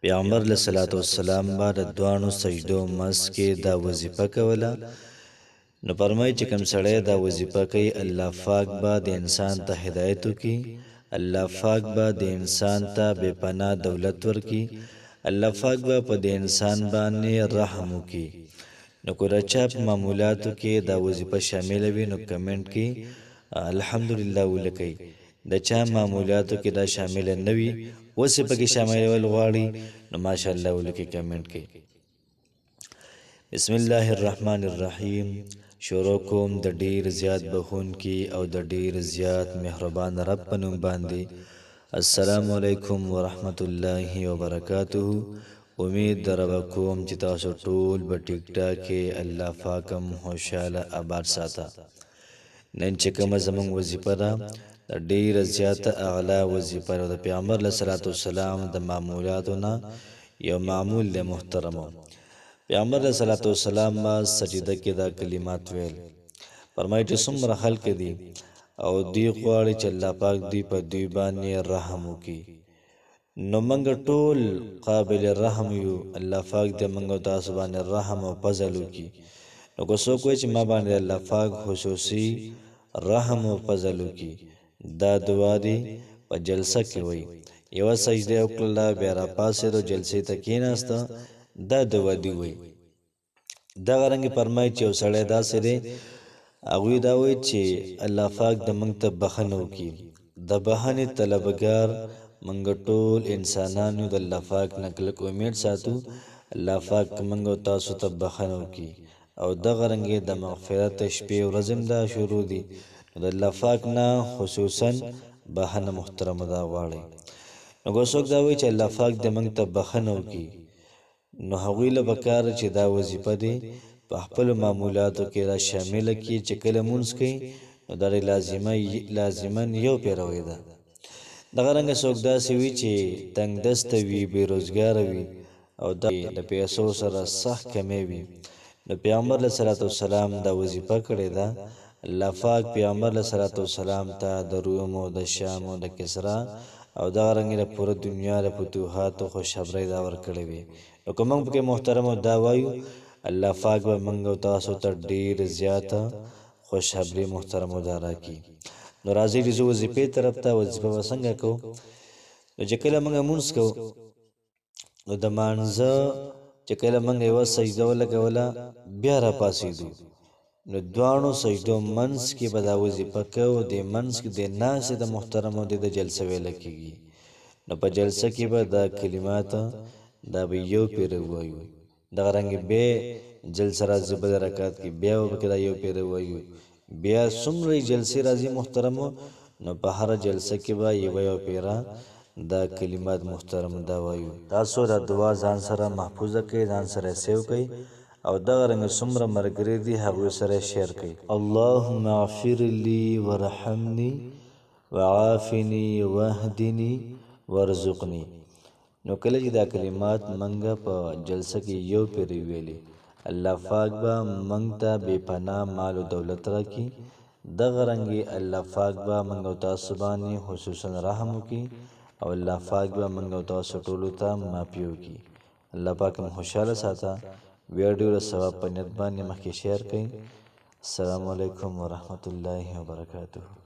پیغمبر علیه الصلاۃ والسلام با د دوانو سجدو مس کې دا وظیفه کوله. نو فرمایي چې کوم سړی دا وظیفه کوي الله پاک به د انسان ته هدایت وکړي، الله پاک به د انسان ته بے پناه دولت ورکړي، الله پاک به په د انسان باندې رحم وکړي. نو که چا په معمولاتو کې دا وظیفه شامله وي نو کمنټ کې الحمدلله ولیکئ. د چا معمولاتو کې دا شامل نه وي اوس یې پکې شاملول غواړي نو ماشاءالله ولیکئ کمنټ کې. بسم الله الرحمن الرحیم. شروع کوم د ډیر زیات بخونکي او د ډیر زیات مهربان رب په نوم باندې. السلام علیکم ورحمت الله وبرکاته. امید در کوم چې تاسو ټول په ټیک ټاک کې الله پاکم خوشاله آباد ساته. نن چې کومه زموږ وظیفه ده د ډیره زیاته اعلی وظیفه ده د پیغمبر علیه الصلاۃ والسلام د معمولاتو نه یو معمول دی محترمو. پیغمبر علیه الصلاۃ والسلام ما سجده کې دا کلمات ویل. فرمایي چې څومره خلک دي او دوی غواړي چې الله پاک دوی په دوی باندې رحم وکړي، نو موږ ټول قابل رحم یو. الله پاک دې موږ تاسو باندې رحم او فضل وکړي. نو که څوک وایي چې ما باندې الله پاک خصوصي رحم او فضل وکړي، دا دعا دی په جلسه کې وایي. یوه سجده وکړله بیا راپاڅېدو جلسې ته کېناسته، دا دعا دی وایي. دغه رنګې فرمایي چې یو سړی داسې دی هغوی دا وایي چې الله پاک د موږ ته بخښنه وکړي. د بخښنې طلبګار موږ ټول انسانان یو. د الله پاک نه کلک امید ساتو الله پاک موږ تاسو ته بخښنه وکړي. او دغه رنګې د مغفرت شپې ورځې دا شروع دي، نو د الله پاک نه خصوصا بخښنه محترمه دا غواړئ. نو که څوک دا وایي چې الله پاک دې موږ ته بخښنه وکړي، نو هغوی له پکار چې دا وظیفه دی په خپلو معمولاتو کې را شامله کړي. چې کله لمونځ کوي نو دا لازما یو پیروي ده. دغه رنګه څوک داسې وي چې تنګ دسته وي، بېروزګاره وي او د پیسو سره سخت کمی وي، نو پیغمبر علیه الصلاۃ والسلام دا وظیفه کړې ده. الله پاک پیغمبر علیه الصلاۃ والسلام ته د روم او د شام او د کسرا او دغه رنګې د پوره دنیا د فتوحاتو خوشخبرۍ دا ورکړې وي. نو که موږ پکې محترمو دا وایو الله پاک به موږ او تاسو ته ډېر زیاته خوشخبري محترمو دا راکړي. نو راځئ چې زه وظیفې طرف ته وظیفه به څنګه کوو. نو چې کله موږ لمونځ کوو نو د مانځه چې کله موږ یوه سجده ولګوله بیا راپاڅېدو، نو دواړو سجدو منځ کې به دا وظیفه کوو. د منځ کې د ناستې د محترمو د جلسه ویله کېږي. نو په جلسه کې به دا کلمات دا به یو پېره ووایو. دغه رنګې بیا جلسه راځي بل رکعت کې بیا به پکې دا یو پېره ووایو. بیا څومره جلسې راځي محترمو نو په هره جلسه کې به یو پېره دا کلمات محترم دا وایو. تاسو دا دعا ځان سره محفوظه کړئ، ځان سره سیو کړئ او دغه رنګه څومره ملګري دي هغوی سره شیر کړئ. اللهم اغفر لي وارحمني وعافني واهدني وارزقني. نو کله چې دا کلمات منګه په جلسه کې یو پېرې ویلې، الله پاک به منګ ته بے پناه مال او دولت راکړي. دغه رنګې الله پاک به منګ او تاسو باندې خصوصا رحم وکړي او الله پاک به منګ او تاسو ټولو ته معافي وکړي. الله پاک مو خوشحاله ساته. ویډیو د ثواب په نیت باندې مخکې شیر کړئ. السلام علیکم ورحمت الله وبرکاته.